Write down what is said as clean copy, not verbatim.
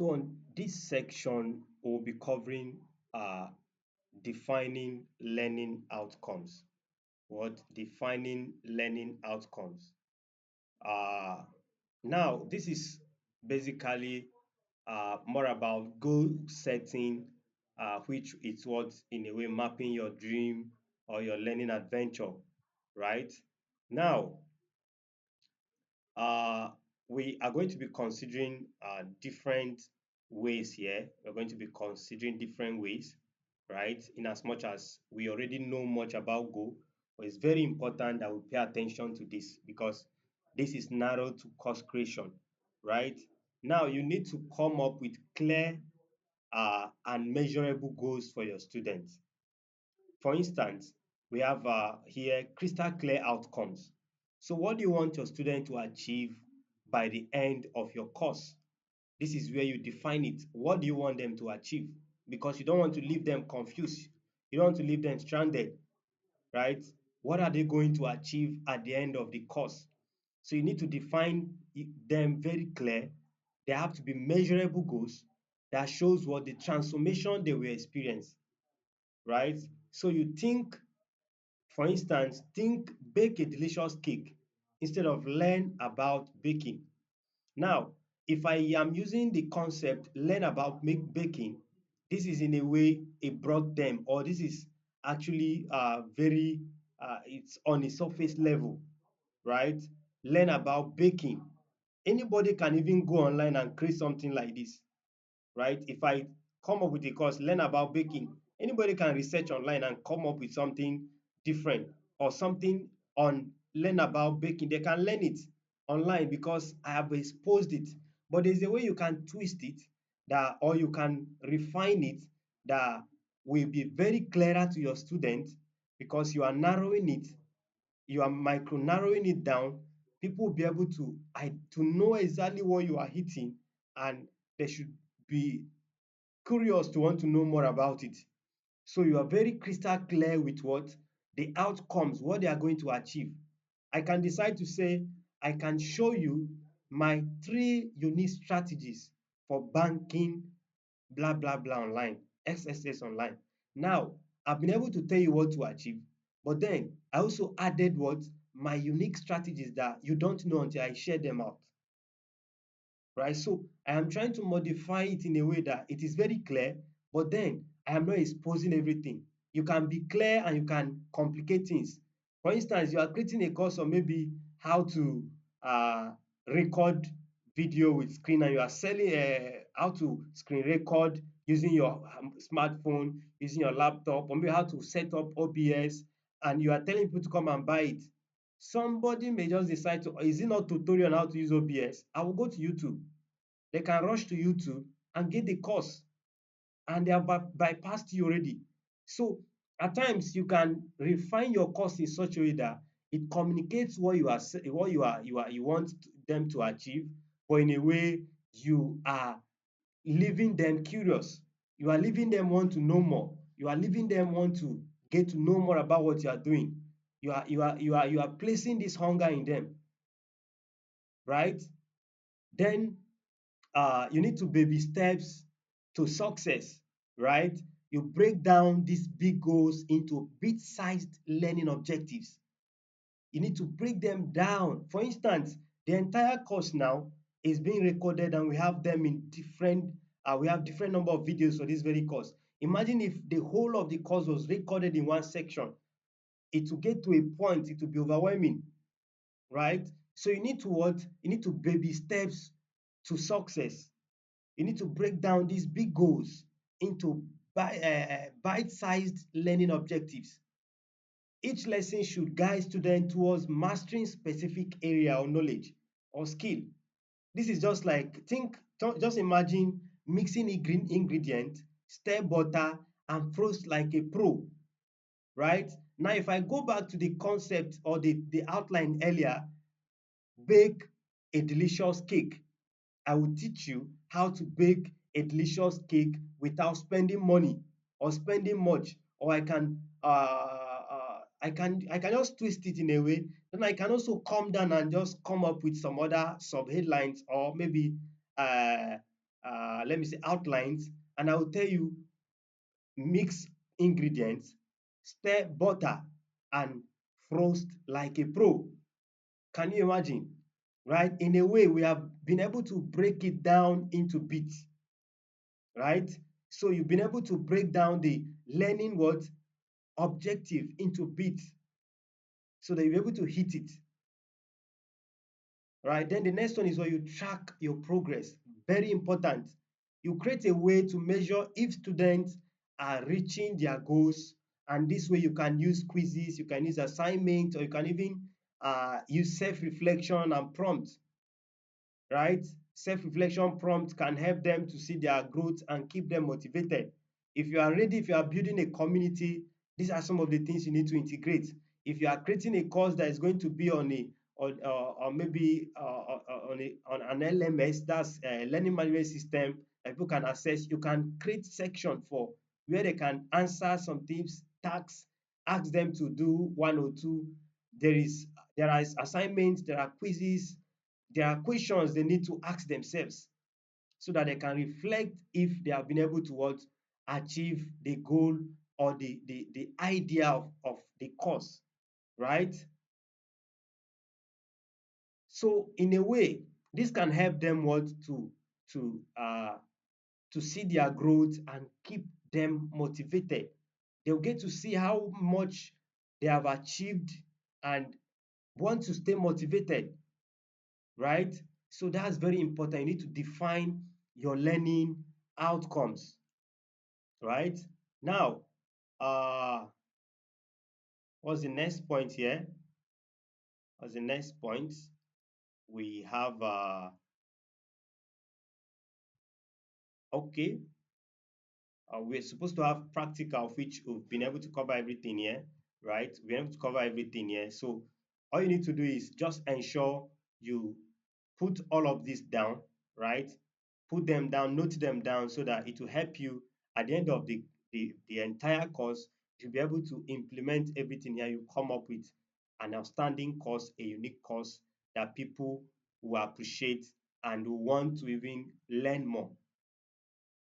So on this section, we'll be covering uh, defining learning outcomes. What defining learning outcomes? Uh, Now, this is basically more about goal setting, which is what in a way mapping your dream or your learning adventure, right? Now, uh, we are going to be considering different ways here. We're going to be considering different ways, right? In as much as we already know much about Go, but it's very important that we pay attention to this because this is narrow to course creation, right? Now, you need to come up with clear and measurable goals for your students. For instance, we have here crystal clear outcomes. So what do you want your student to achieve by the end of your course? This is where you define it. What do you want them to achieve? Because you don't want to leave them confused. You don't want to leave them stranded, right? What are they going to achieve at the end of the course? So you need to define them very clear. They have to be measurable goals that shows what the transformation they will experience, right? So you think, for instance, think bake a delicious cake instead of learn about baking. Now, if I am using the concept learn about make baking, this is in a way a broad term, or this is actually very it's on a surface level, right? Learn about baking. Anybody can even go online and create something like this, right? If I come up with a course, learn about baking, anybody can research online and come up with something different or something on learn about baking. They can learn it online because I have exposed it. But there's a way you can twist it that, or you can refine it that will be very clearer to your students because you are narrowing it, you are micro narrowing it down. People will be able to know exactly what you are hitting, and they should be curious to want to know more about it. So you are very crystal clear with what the outcomes, what they are going to achieve. I can decide to say, I can show you my 3 unique strategies for banking, blah, blah, blah online, XSS online. Now, I've been able to tell you what to achieve, but then I also added what my unique strategies that you don't know until I share them out, right? So I am trying to modify it in a way that it is very clear, but then I am not exposing everything. You can be clear and you can complicate things. For instance, you are creating a course on maybe how to uh, record video with screen, and you are selling how to screen record using your smartphone, using your laptop, or maybe how to set up OBS, and you are telling people to come and buy it. Somebody may just decide to, is it not tutorial on how to use OBS? I will go to YouTube. They can rush to YouTube and get the course, and they have bypassed you already. So at times you can refine your course in such a way that it communicates what you want them to achieve, but in a way you are leaving them curious. You are leaving them want to know more. You are leaving them want to get to know more about what you are doing. You are placing this hunger in them, right? Then you need to baby steps to success, right? You break down these big goals into bit-sized learning objectives. You need to break them down. For instance, the entire course now is being recorded, and we have them in different we have different number of videos for this very course. Imagine if the whole of the course was recorded in one section. It will get to a point, it will be overwhelming, right? So you need to what? You need to baby steps to success. You need to break down these big goals into bite-sized learning objectives. Each lesson should guide students towards mastering specific area or knowledge or skill. This is just like, just imagine mixing ingredient, stir butter, and frost like a pro, right? Now, if I go back to the concept or the outline earlier, bake a delicious cake. I will teach you how to bake a delicious cake without spending money or spending much. Or I can just twist it in a way. Then I can also come down and just come up with some other sub headlines, or maybe let me say outlines, and I will tell you mix ingredients, stir butter, and frost like a pro. Can you imagine? Right? In a way, we have been able to break it down into bits, right? So you've been able to break down the learning what objective into bits so that you're able to hit it, right? Then the next one is where you track your progress. Very important. You create a way to measure if students are reaching their goals, and this way you can use quizzes, you can use assignments, or you can even use self-reflection and prompts, right? Self-reflection prompt can help them to see their growth and keep them motivated. If you are ready, if you are building a community, these are some of the things you need to integrate. If you are creating a course that is going to be on a or maybe on an LMS, that's a learning management system that people can access, you can create section for where they can answer some things, tasks, ask them to do one or two. There is assignments, there are quizzes, there are questions they need to ask themselves so that they can reflect if they have been able to what achieve the goal or the idea of the course, right? So in a way, this can help them what to uh to see their growth and keep them motivated. They'll get to see how much they have achieved and want to stay motivated, right? So that's very important. You need to define your learning outcomes, right? Now, uh, what's the next point here? What's the next point? We have, okay, we're supposed to have practical, of which we've been able to cover everything here, right? We're able to cover everything here. So all you need to do is just ensure you put all of this down, right? Put them down, note them down so that it will help you at the end of the entire course. You'll be able to implement everything here. You come up with an outstanding course, a unique course that people will appreciate and will want to even learn more.